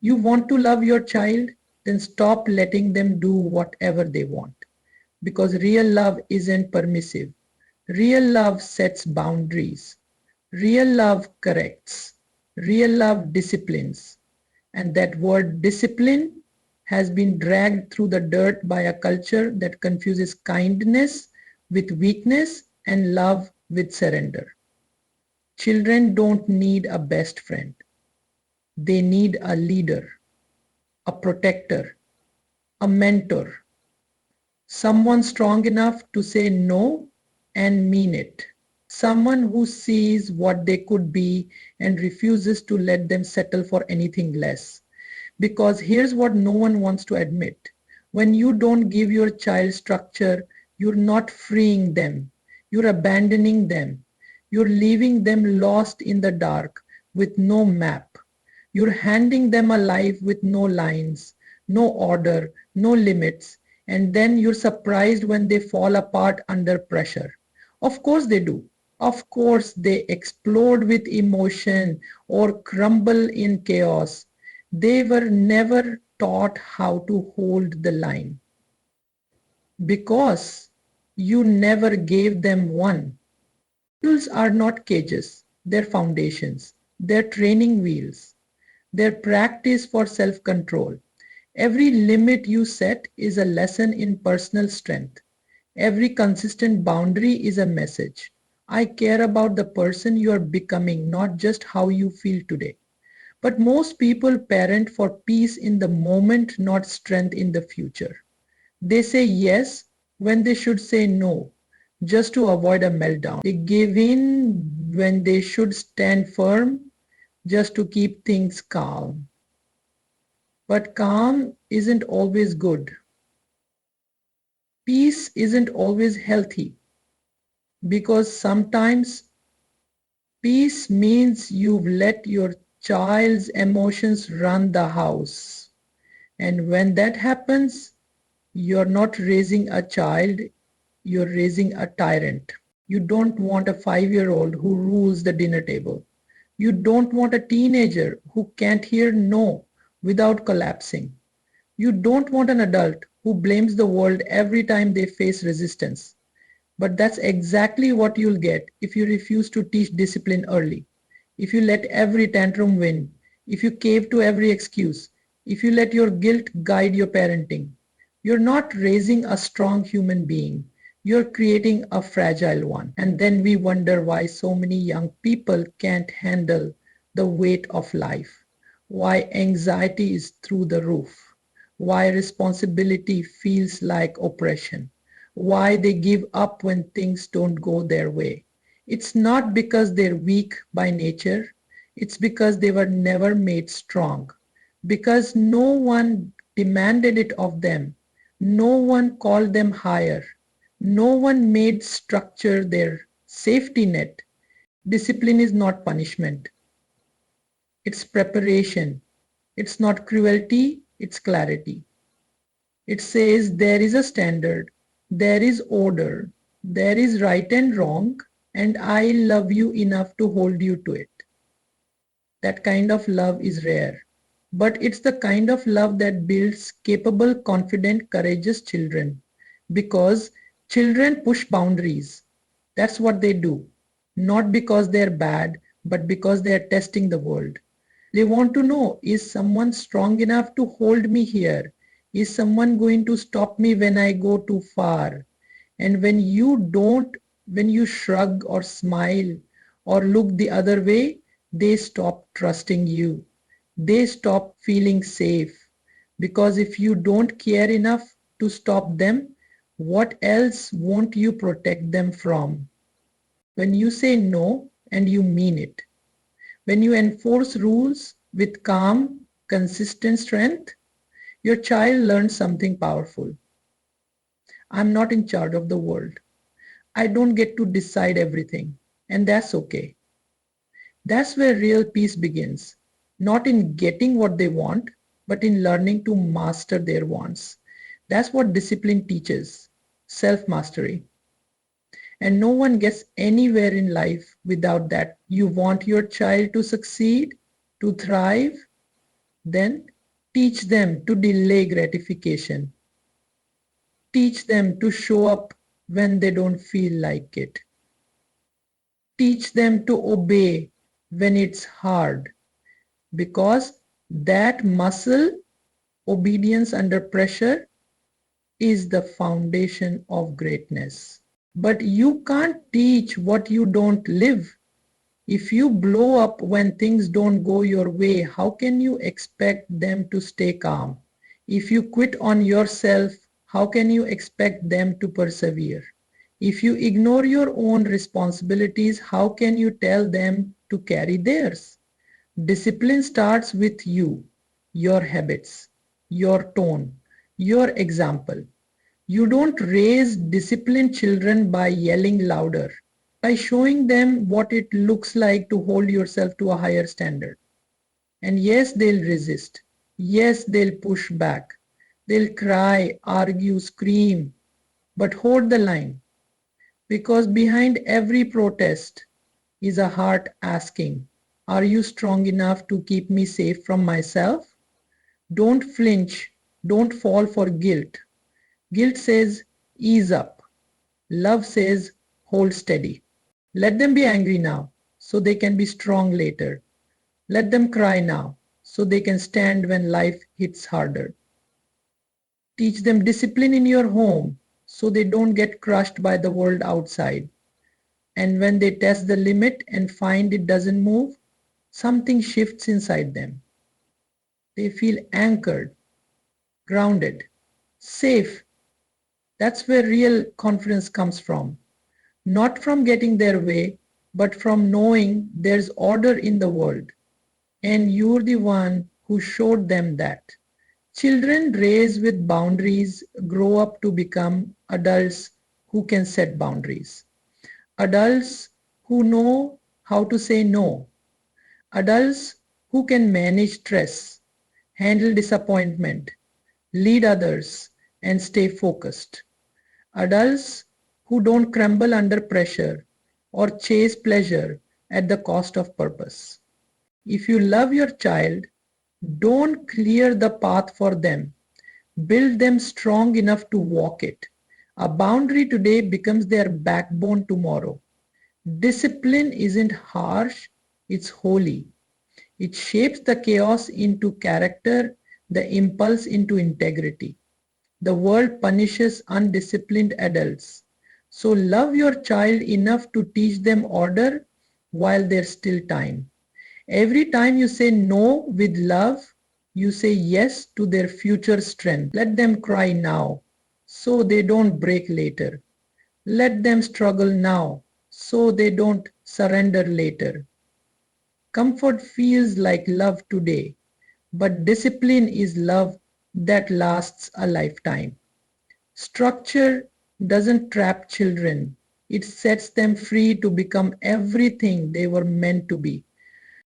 You want to love your child? Then stop letting them do whatever they want. Because real love isn't permissive. Real love sets boundaries. Real love corrects. Real love disciplines. And that word discipline has been dragged through the dirt by a culture that confuses kindness with weakness and love with surrender. Children don't need a best friend. They need a leader, a protector, a mentor, someone strong enough to say no and mean it. Someone who sees what they could be and refuses to let them settle for anything less. Because here's what no one wants to admit. When you don't give your child structure, you're not freeing them. You're abandoning them. You're leaving them lost in the dark with no map. You're handing them a life with no lines, no order, no limits, and then you're surprised when they fall apart under pressure. Of course they do. Of course they explode with emotion or crumble in chaos. They were never taught how to hold the line because you never gave them one. Schools are not cages, they're foundations, they're training wheels, they're practice for self-control. Every limit you set is a lesson in personal strength. Every consistent boundary is a message. I care about the person you are becoming, not just how you feel today. But most people parent for peace in the moment, not strength in the future. They say yes when they should say no, just to avoid a meltdown. They give in when they should stand firm, just to keep things calm. But calm isn't always good. Peace isn't always healthy because sometimes peace means you've let your child's emotions run the house. And when that happens, you're not raising a child, you're raising a tyrant. You don't want a 5-year-old who rules the dinner table. You don't want a teenager who can't hear no without collapsing. You don't want an adult who blames the world every time they face resistance. But that's exactly what you'll get if you refuse to teach discipline early. If you let every tantrum win, if you cave to every excuse, if you let your guilt guide your parenting, you're not raising a strong human being. You're creating a fragile one. And then we wonder why so many young people can't handle the weight of life, why anxiety is through the roof, why responsibility feels like oppression, why they give up when things don't go their way. It's not because they're weak by nature, it's because they were never made strong, because no one demanded it of them, no one called them higher, no one made structure their safety net. Discipline is not punishment, it's preparation. It's not cruelty, it's clarity. It says there is a standard, there is order, there is right and wrong, and I love you enough to hold you to it. That kind of love is rare, but it's the kind of love that builds capable, confident, courageous children. Because children push boundaries. That's what they do. Not because they're bad, but because they are testing the world. They want to know, is someone strong enough to hold me here? Is someone going to stop me when I go too far? And when you don't, when you shrug or smile or look the other way, they stop trusting you. They stop feeling safe. Because if you don't care enough to stop them, what else won't you protect them from? When you say no and you mean it, when you enforce rules with calm, consistent strength, your child learns something powerful. I'm not in charge of the world. I don't get to decide everything, and that's okay. That's where real peace begins, not in getting what they want, but in learning to master their wants. That's what discipline teaches, self-mastery. And no one gets anywhere in life without that. You want your child to succeed, to thrive, then Teach them to delay gratification. Teach them to show up when they don't feel like it. Teach them to obey when it's hard, because that muscle, obedience under pressure, is the foundation of greatness. But you can't teach what you don't live. If you blow up when things don't go your way, how can you expect them to stay calm? If you quit on yourself, how can you expect them to persevere? If you ignore your own responsibilities, how can you tell them to carry theirs? Discipline starts with you, your habits, your tone, your example. You don't raise disciplined children by yelling louder, by showing them what it looks like to hold yourself to a higher standard. And yes, they'll resist. Yes, they'll push back. They'll cry, argue, scream, but hold the line. Because behind every protest is a heart asking, are you strong enough to keep me safe from myself? Don't flinch. Don't fall for guilt. Guilt says, ease up. Love says, hold steady. Let them be angry now so they can be strong later. Let them cry now so they can stand when life hits harder. Teach them discipline in your home so they don't get crushed by the world outside. And when they test the limit and find it doesn't move, something shifts inside them. They feel anchored, grounded, safe. That's where real confidence comes from. Not from getting their way, but from knowing there's order in the world. And you're the one who showed them that. Children raised with boundaries grow up to become adults who can set boundaries. Adults who know how to say no. Adults who can manage stress, handle disappointment, lead others, and stay focused. Adults who don't crumble under pressure or chase pleasure at the cost of purpose. If you love your child, don't clear the path for them. Build them strong enough to walk it. A boundary today becomes their backbone tomorrow. Discipline isn't harsh, it's holy. It shapes the chaos into character, the impulse into integrity. The world punishes undisciplined adults. So love your child enough to teach them order while there's still time. Every time you say no with love, you say yes to their future strength. Let them cry now so they don't break later. Let them struggle now so they don't surrender later. Comfort feels like love today, but discipline is love that lasts a lifetime. Structure doesn't trap children. It sets them free to become everything they were meant to be.